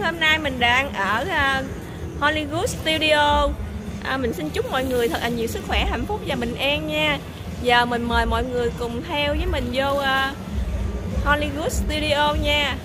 hôm nay mình đang ở Hollywood Studio. Mình xin chúc mọi người thật là nhiều sức khỏe, hạnh phúc và bình an nha. Giờ mình mời mọi người cùng theo với mình vô Hollywood Studio nha.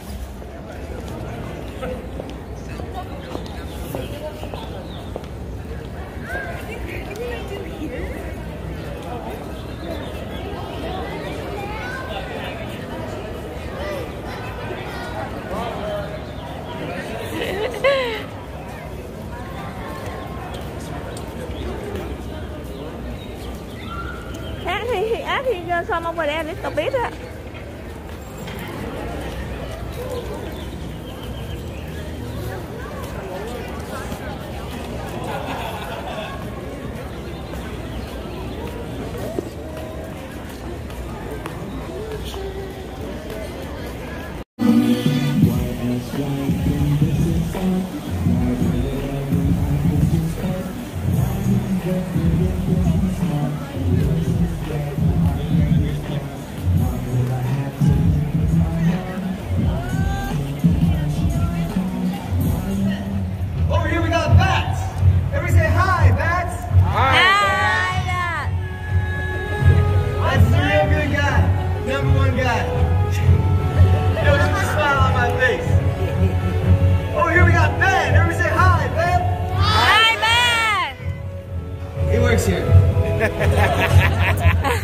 He goes come over there a little bit.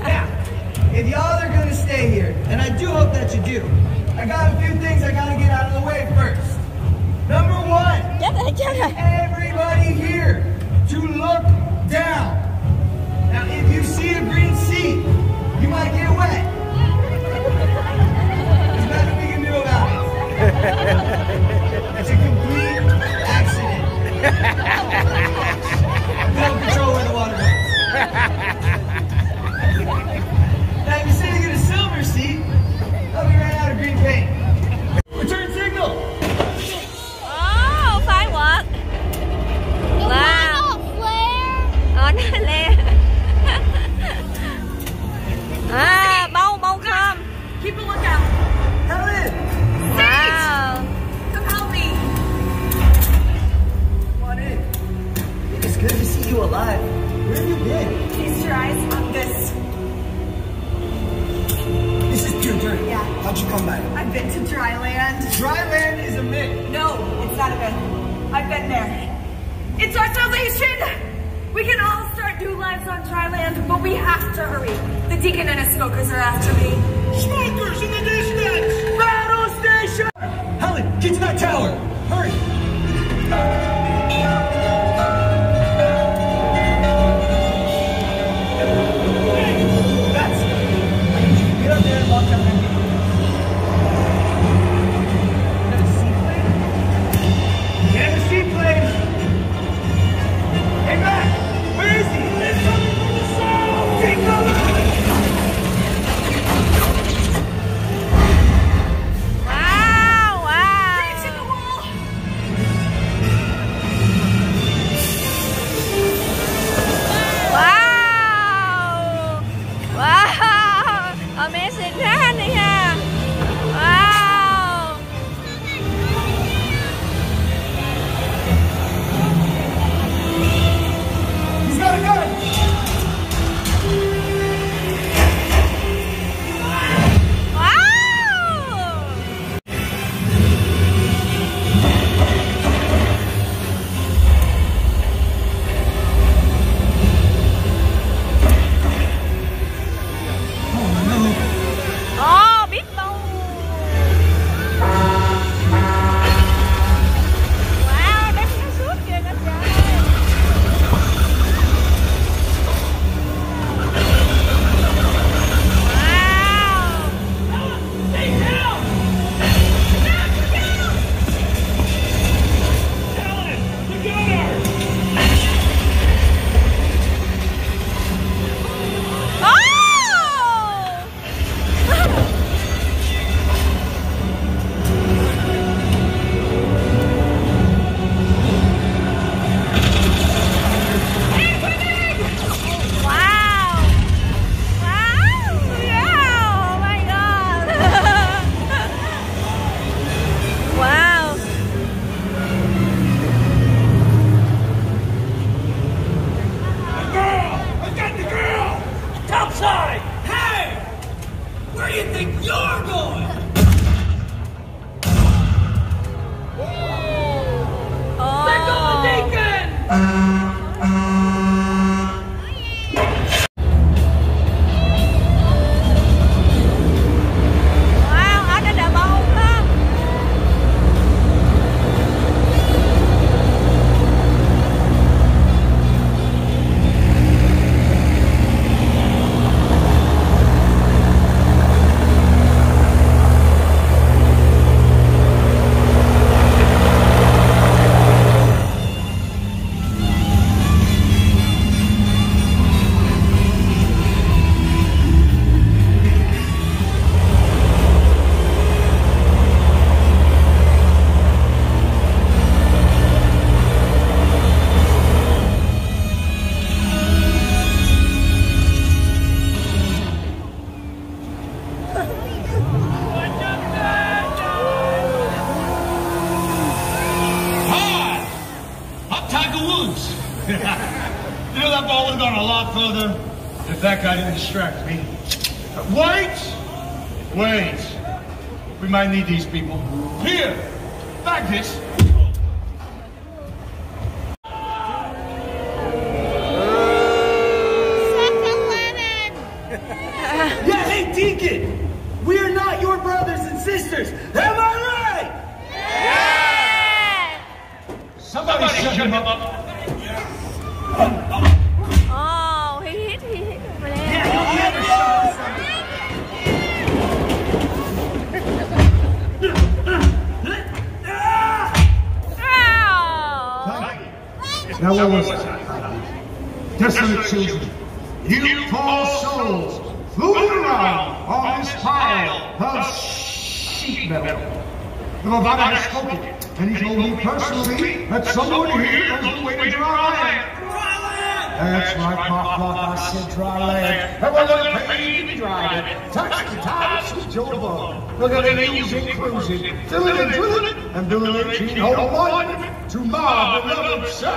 Now, if y'all are gonna stay here, and I do hope that you do, I got a few things I gotta get out of the way first. Number one, everybody here to look down. Now, if you see a green seat, you might get wet. There's nothing we can do about it. It's a complete accident. We don't control where the water goes. Now, if you're sitting in a silver seat, oh, we ran out of green paint. Return signal. Oh, firework. Wow. Nó lên. Bông không. Keep a lookout. Helen. Wow. Come help me. Come on in. It's good to see you alive. Where have you been? Feast your eyes on this. This is pure dirt. Yeah. How'd you come by? I've been to dry land. Dry land is a myth. No, it's not a myth. I've been there. It's our salvation. We can all start new lives on dry land, but we have to hurry. The deacon and his smokers are after me. Smokers in the distance! Battle station! Helen, get to that tower! Hurry! That's it. I need you to get up there and walk down that gate. You have a seaplane? You have a seaplane! Hey, Matt! Where is he? There's something from the south! Take cover! Hey! Hey! Where do you think you're going? There goes the deacon! Wow, ở đây là bông đó. You know that ball would have gone a lot further if that guy didn't distract me. Wait! Wait. We might need these people. Here! Bag this! Yeah, hey, Deacon! We are not your brothers and sisters! Am I right? Yeah! Somebody shut him up! Oh, he hit over there. Yeah, you'll never show us Oh! Now what was that? Desolate children, you poor souls, moving around on this pile of sheep metal. The Nevada has spoken, and he told me personally that someone here knows the way to dry land. That's right, Pop, I said dry land. And we're going to pay to be dried. Touch the tide, switch over. We're going to use it cruising, filling and drilling, and doing 1801 to my beloved sir.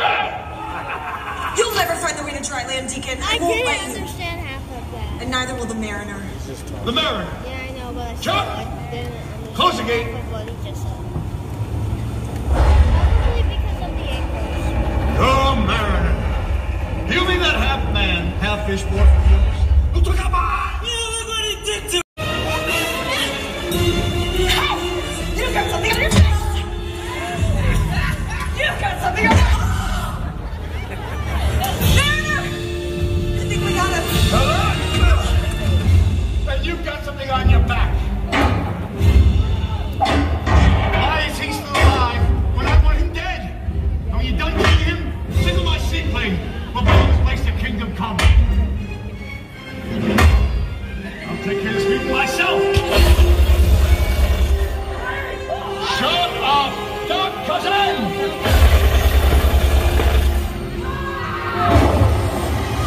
You'll never find the way to dry land, Deacon. I won't didn't let you. understand half of that. And neither will the mariner. The Mariner. Yeah, I know, but I still Chuck! didn't understand Close the gate. half of what he just said. Probably because of the English. The Mariner. You mean that half man, half fish boy from yours? Who took out my... look what he did to You got something on your chest! You got something on your chest! Mariner! I think we got him. And you've got something on your back. Why is he still alive when I want him dead? And when you're done killing him, signal my seaplane. We'll bring this place to kingdom come. I'll take care of this people myself. Shut up, Doc Cousin!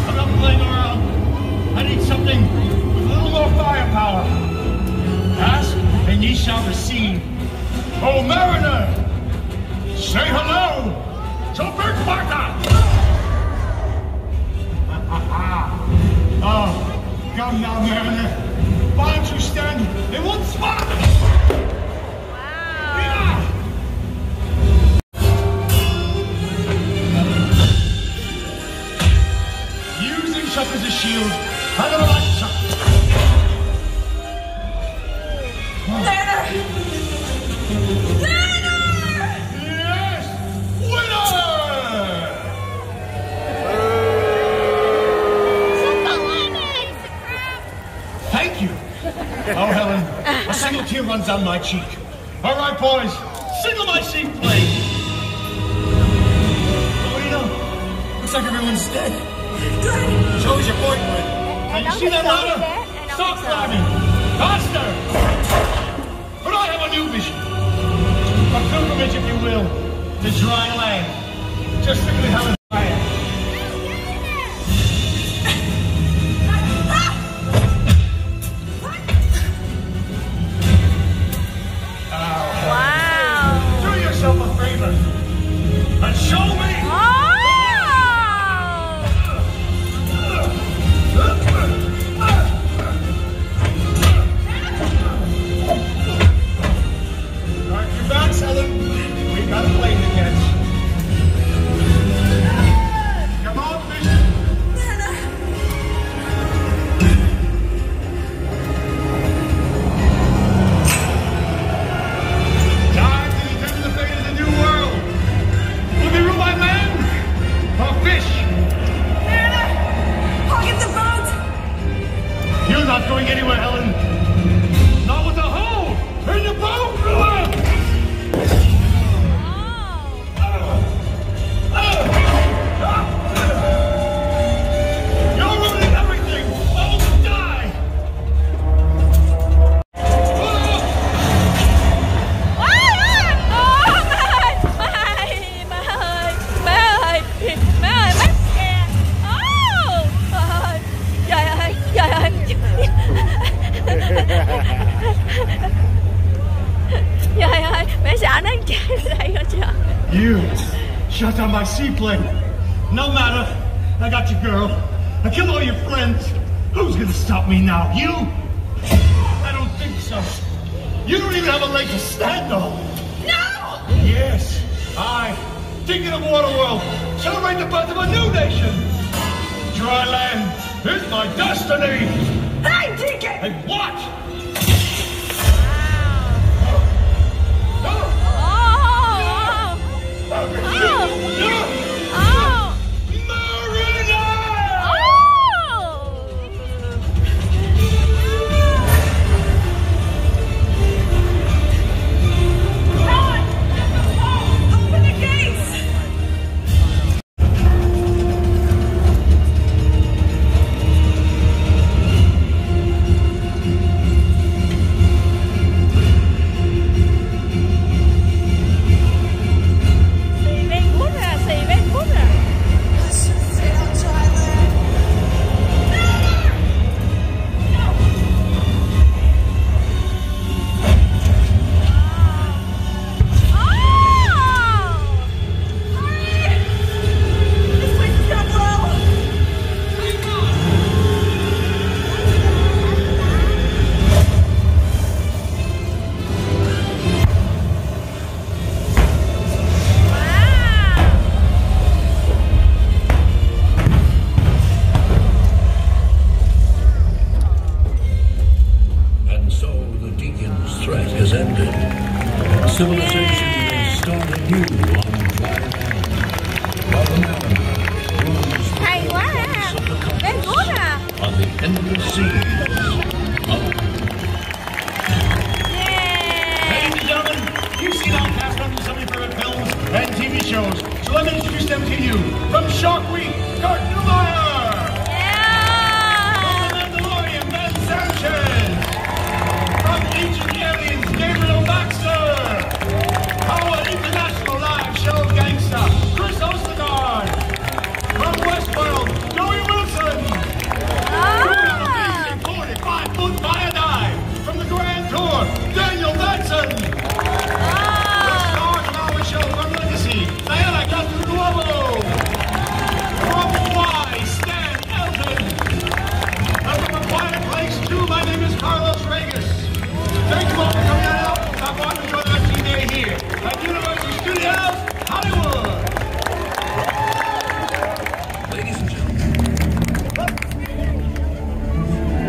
I'm not playing around. I need something with a little more firepower. Ask, and ye shall receive. Oh, Mariner! Say hello to Bert Barker! Oh, come now, Mariner. Why don't you stand in one spot? Wow! Using Chuck as a shield. I don't like Chuck. Mariner! Mariner! Yes! Winner! Thank you. Oh, Helen, a single tear runs down my cheek. All right, boys, signal my seaplane. What do you know? Looks like everyone's dead. Good. Shows your boyfriend. Now, you see that ladder? Stop climbing. Faster! But I have a new vision. A pilgrimage, if you will, to dry land. Just simply have a dry land. Wow! Do yourself a favor and show me. Oh! going anywhere, Helen. Not with a hoe. Turn your boat. You're ruining everything. All will die. Trời ơi, mẹ sợ nó chạy ra đây hết trời. You shut down my seaplane. No matter. I got your girl. I killed all your friends. Who's gonna stop me now? You? I don't think so. You don't even have a leg to stand on. No! Yes, I, Deacon of Waterworld, celebrate the birth of a new nation. Dry land is my destiny. Hey, Deacon! Hey, what? Open the gates! Civilization may start anew on dry land, while the mountain grows Hay quá ha. Very good à. on the endless seas of Ladies and gentlemen, you've seen our cast members of your favorite films and TV shows, so let me introduce them to you. From Shark Week, Kurt Neumeyer. From The Mandalorian, Ben Sanchez. From Ancient Aliens, Gabriel Baxter. Our International Live Show Gangsta, Chris Ostergaard. From Westworld, Joey Wilson. From the 45-foot fire dive. From the Grand Tour, Daniel Benson. The stars of our show from Legacy, Diana Castronuovo. From Hawaii, Stan Elton. And from A Quiet Place 2, my name is Carlos Regas. Thank you all for coming out. Stop on and enjoy the rest of your day here at Universal Studios, Hollywood. ladies and gentlemen.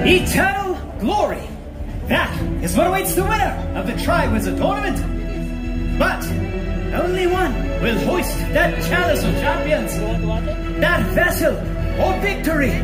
Eternal glory! That is what awaits the winner of the Tri-Wizard Tournament! But only one will hoist that chalice of champions, that vessel of victory!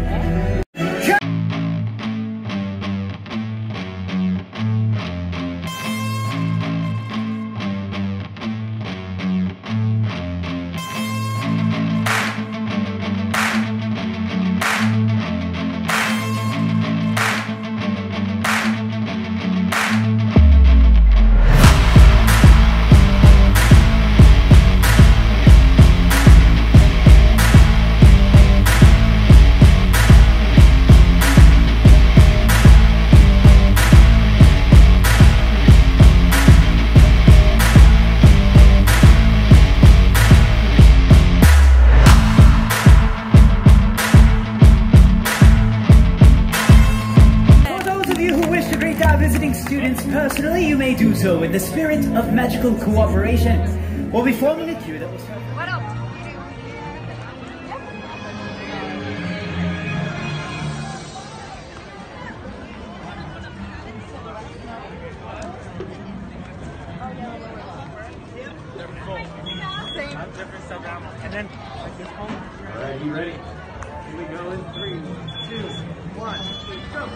Personally, you may do so in the spirit of magical cooperation. We'll be forming a queue that will serve. What else? And then like this home. Alright, you ready? Here we go in 3, 2, 1, go.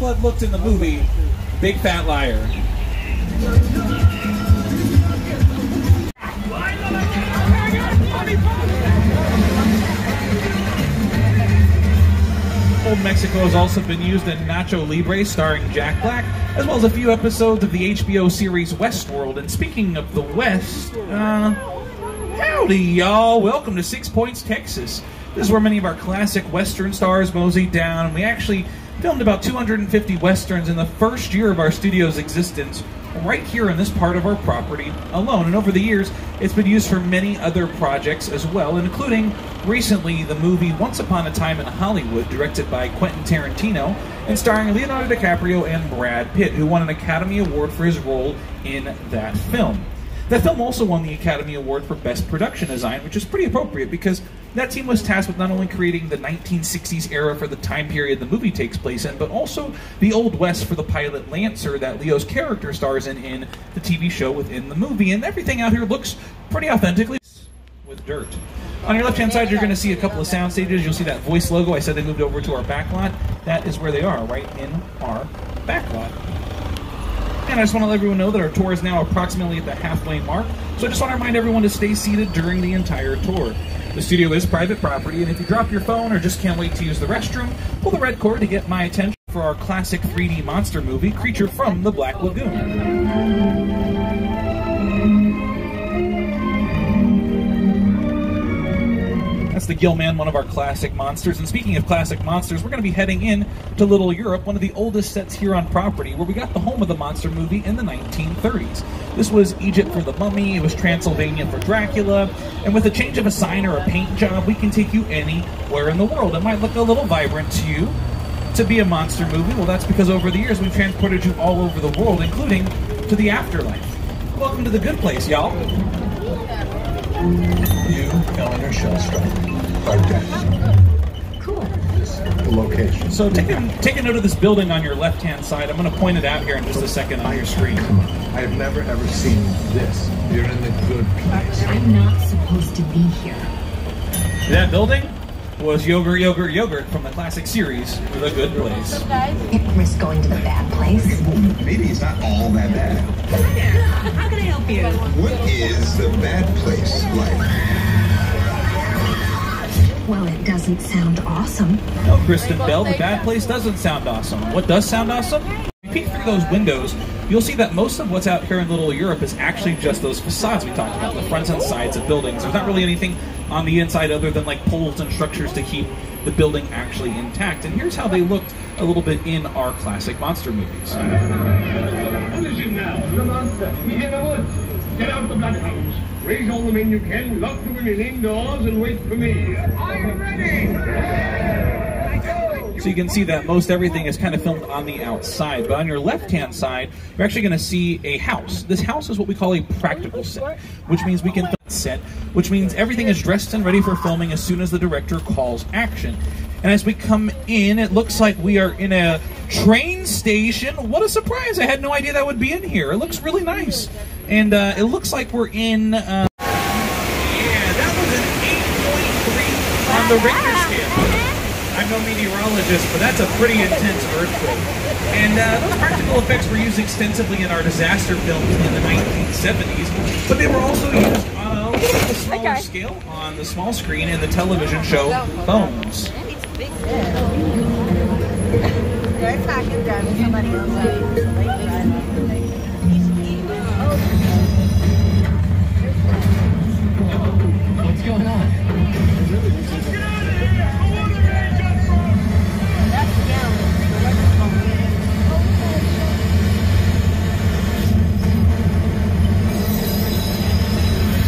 Blood looked in the movie, big fat liar. Old Mexico has also been used in Nacho Libre starring Jack Black, as well as a few episodes of the HBO series Westworld. And speaking of the West, howdy y'all, welcome to 6 Points, Texas. This is where many of our classic Western stars moseyed down, and we actually filmed about 250 Westerns in the first year of our studio's existence, right here in this part of our property alone. And over the years, it's been used for many other projects as well, including recently the movie Once Upon a Time in Hollywood, directed by Quentin Tarantino, and starring Leonardo DiCaprio and Brad Pitt, who won an Academy Award for his role in that film. That film also won the Academy Award for Best Production Design, which is pretty appropriate because that team was tasked with not only creating the 1960s era for the time period the movie takes place in, but also the Old West for the pilot Lancer that Leo's character stars in the TV show within the movie. And everything out here looks pretty authentically with dirt. On your left-hand side, you're going to see a couple of sound stages. You'll see that voice logo. I said they moved over to our back lot. That is where they are, right in our back lot. And I just want to let everyone know that our tour is now approximately at the halfway mark, so I just want to remind everyone to stay seated during the entire tour. The studio is private property, and if you drop your phone or just can't wait to use the restroom, pull the red cord to get my attention for our classic 3D monster movie, Creature from the Black Lagoon. That's the Gillman, one of our classic monsters. And speaking of classic monsters, we're going to be heading in to Little Europe, one of the oldest sets here on property, where we got the home of the monster movie in the 1930s. This was Egypt for the Mummy, it was Transylvania for Dracula, and with a change of a sign or a paint job, we can take you anywhere in the world. It might look a little vibrant to you to be a monster movie. Well, that's because over the years, we've transported you all over the world, including to the afterlife. Welcome to the good place, y'all. You, Eleanor Shellstrom, are dead. Cool. This is the location. So take a note of this building on your left-hand side. I'm going to point it out here in just a second on your screen. Come on. I have never, ever seen this. You're in the good place. I'm not supposed to be here. That building was Yogurt, Yogurt, Yogurt from the classic series, The Good Place. Can't risk going to the bad place. Maybe it's not all that bad. How can I help you? What is the bad place like? Well, it doesn't sound awesome. No, Kristen Bell, the bad place doesn't sound awesome. What does sound awesome? If you peek through those windows, you'll see that most of what's out here in Little Europe is actually just those facades we talked about, the fronts and sides of buildings. There's not really anything on the inside other than like poles and structures to keep the building actually intact. And here's how they looked a little bit in our classic monster movies. Listen now, the monster. He's in the woods. Get out the bloodhounds. Raise all the men you can, lock the women indoors, and wait for me. I'm ready! So you can see that most everything is kind of filmed on the outside. But on your left-hand side, you're actually going to see a house. This house is what we call a practical set, which means we can film set, which means everything is dressed and ready for filming as soon as the director calls action. And as we come in, it looks like we are in a train station. What a surprise! I had no idea that would be in here. It looks really nice. And it looks like we're in... yeah, that was an 8.3 on the Richter scale. I'm no meteorologist, but that's a pretty intense earthquake. And those practical effects were used extensively in our disaster films in the 1970s, but they were also used on a little bit of a smaller scale on the small screen in the television show Bones. They're talking to somebody else. What's going on?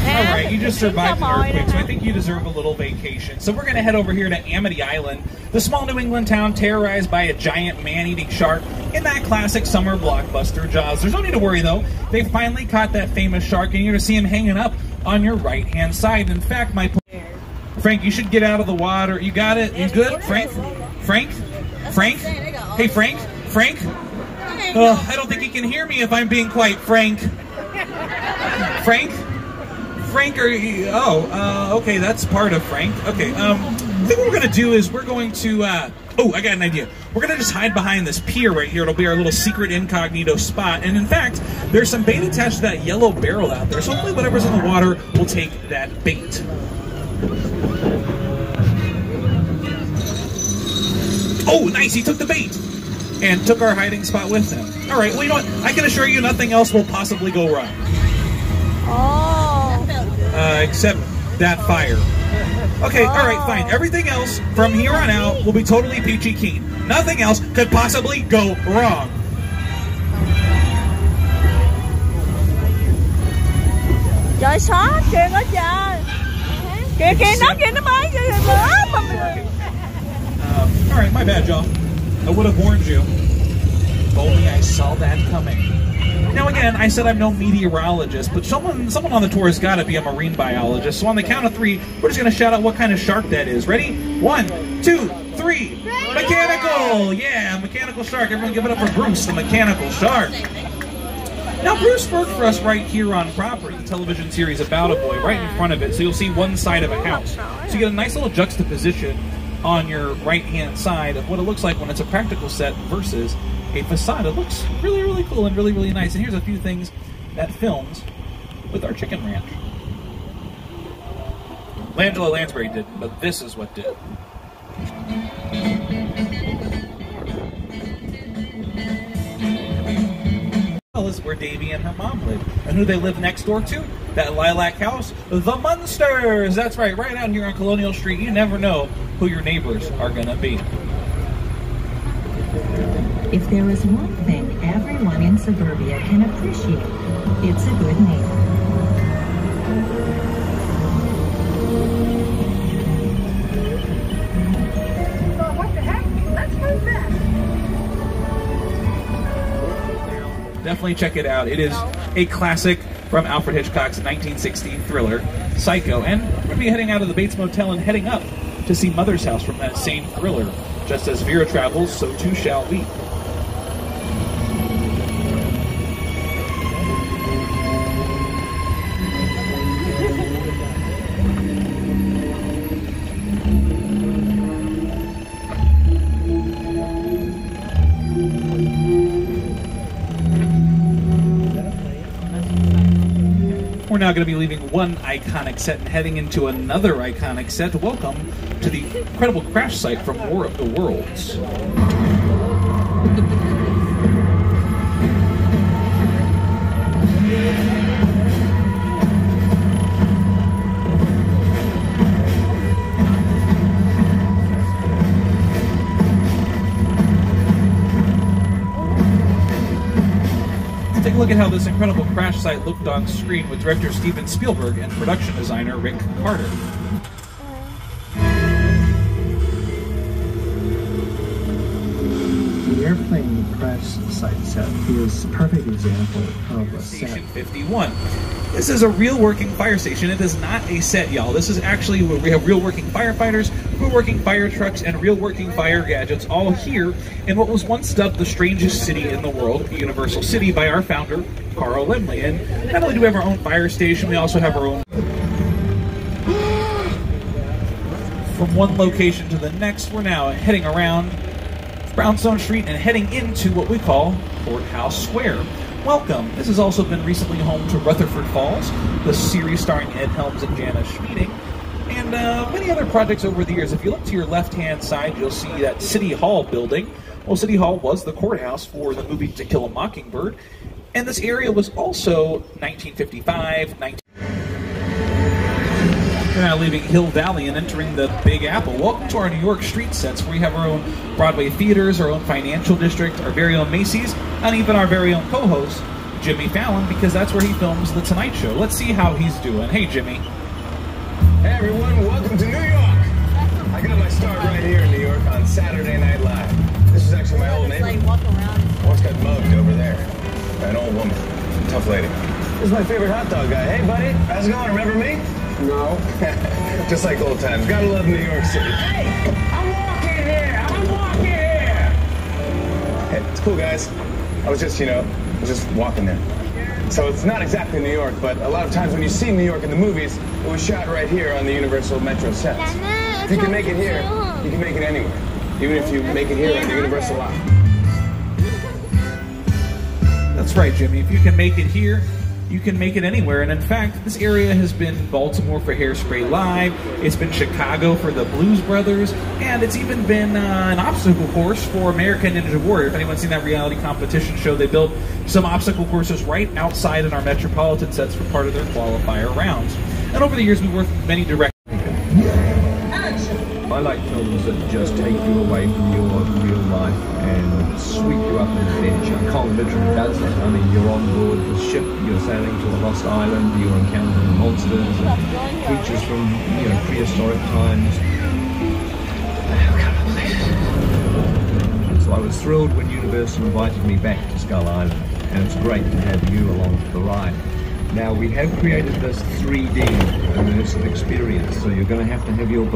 Alright, you just survived an earthquake, so I think you deserve a little vacation. So we're going to head over here to Amity Island, the small New England town terrorized by a giant man-eating shark in that classic summer blockbuster Jaws. There's no need to worry, though. They finally caught that famous shark, and you're going to see him hanging up on your right-hand side. In fact, Frank, you should get out of the water. You got it? You good? Frank? Frank? Frank? Hey, Frank? Frank? I don't think he can hear me if I'm being quite frank. Frank? Frank, okay, that's part of Frank. Okay, I think what we're going to do is we're going to Oh, I got an idea. We're going to just hide behind this pier right here. It'll be our little secret incognito spot. And in fact, there's some bait attached to that yellow barrel out there. So hopefully whatever's in the water will take that bait. Oh, nice. He took the bait and took our hiding spot with him. All right. Well, you know what? I can assure you nothing else will possibly go wrong. Oh. Except that fire. Okay, all right, fine. Everything else from here on out will be totally peachy keen. Nothing else could possibly go wrong. Trời xóa kìa nó trời. Kìa kìa nó mới all right, my bad, y'all. I would have warned you. If only I saw that coming. Now again, I said I'm no meteorologist, but someone on the tour has got to be a marine biologist. So on the count of 3, we're just going to shout out what kind of shark that is. Ready? 1, 2, 3. Mechanical! Yeah, mechanical shark. Everyone give it up for Bruce, the mechanical shark. Now Bruce worked for us right here on property, the television series About a Boy, right in front of it. So you'll see one side of a house. So you get a nice little juxtaposition on your right-hand side of what it looks like when it's a practical set versus a facade. It looks really, really cool and really, really nice. And here's a few things that films with our chicken ranch. Langela Lansbury didn't, but this is what did. Well, is where Davy and her mom live. And who they live next door to? That lilac house? The Munsters! That's right out here on Colonial Street. You never know who your neighbors are going to be. If there is one thing everyone in suburbia can appreciate, it's a good neighbor. What the heck? Let's move that. Definitely check it out. It is a classic from Alfred Hitchcock's 1960 thriller, Psycho. And we're going to be heading out of the Bates Motel and heading up to see Mother's House from that same thriller. Just as Vera travels, so too shall we. We're now going to be leaving one iconic set and heading into another iconic set. Welcome to the incredible crash site from War of the Worlds. Take a look at how this incredible crash site looked on screen with director Steven Spielberg and production designer Rick Carter. The airplane crash site set is a perfect example of a set. Station 51. This is a real working fire station. It is not a set, y'all. This is actually where we have real working firefighters, real working fire trucks, and real working fire gadgets all here in what was once dubbed the strangest city in the world, Universal City, by our founder, Carl Lindley. And not only do we have our own fire station, we also have our own... From one location to the next, we're now heading around Brownstone Street and heading into what we call Courthouse Square. Welcome. This has also been recently home to Rutherford Falls, the series starring Ed Helms and Janice Schmieding, and many other projects over the years. If you look to your left-hand side, you'll see that City Hall building. Well, City Hall was the courthouse for the movie To Kill a Mockingbird, and this area was also 1955, We're now leaving Hill Valley and entering the Big Apple. Welcome to our New York street sets, where we have our own Broadway theaters, our own financial district, our very own Macy's, and even our very own co-host, Jimmy Fallon, because that's where he films The Tonight Show. Let's see how he's doing. Hey, Jimmy. Hey, everyone. Welcome to New York. I got my start right here in New York on Saturday Night Live. This is actually my old neighborhood. Once got mugged over there by an old woman. Tough lady. This is my favorite hot dog guy. Hey, buddy. How's it going? Remember me? No. Just like old times. Gotta love New York City. Hey, I'm walking here. Hey, it's cool, guys. I was just walking there. So it's not exactly New York, but a lot of times when you see New York in the movies, it was shot right here on the Universal Metro sets. If you can make it here, you can make it anywhere. Even if you make it here on the Universal Lot. That's right, Jimmy. If you can make it here, you can make it anywhere. And in fact, this area has been Baltimore for Hairspray Live, it's been Chicago for the Blues Brothers, and it's even been an obstacle course for American Ninja Warrior. If anyone's seen that reality competition show, they built some obstacle courses right outside in our metropolitan sets for part of their qualifier rounds. And over the years, we've worked with many directors. I like films that just take you away from your real life and sweep you up an adventure. Kong literally does that. I mean, you're on board the ship, you're sailing to a lost island, you're encountering monsters and creatures from, you know, prehistoric times. So I was thrilled when Universal invited me back to Skull Island, and it's great to have you along for the ride. Now, we have created this 3D immersive experience, so you're going to have your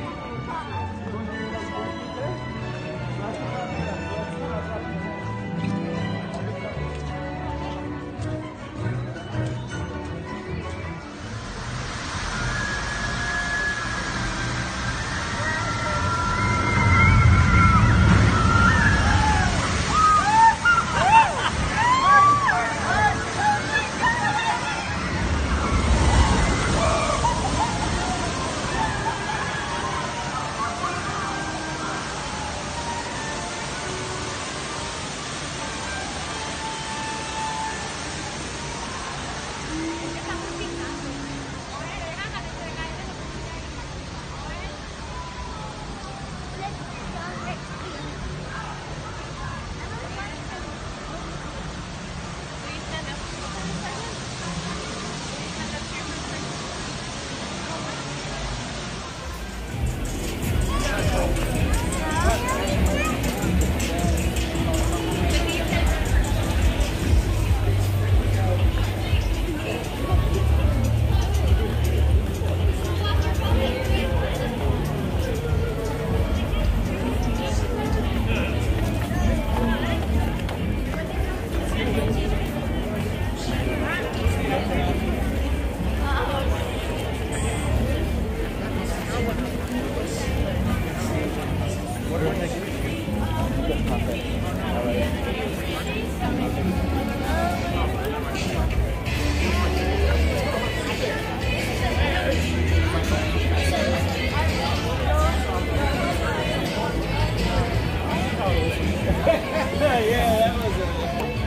Huh?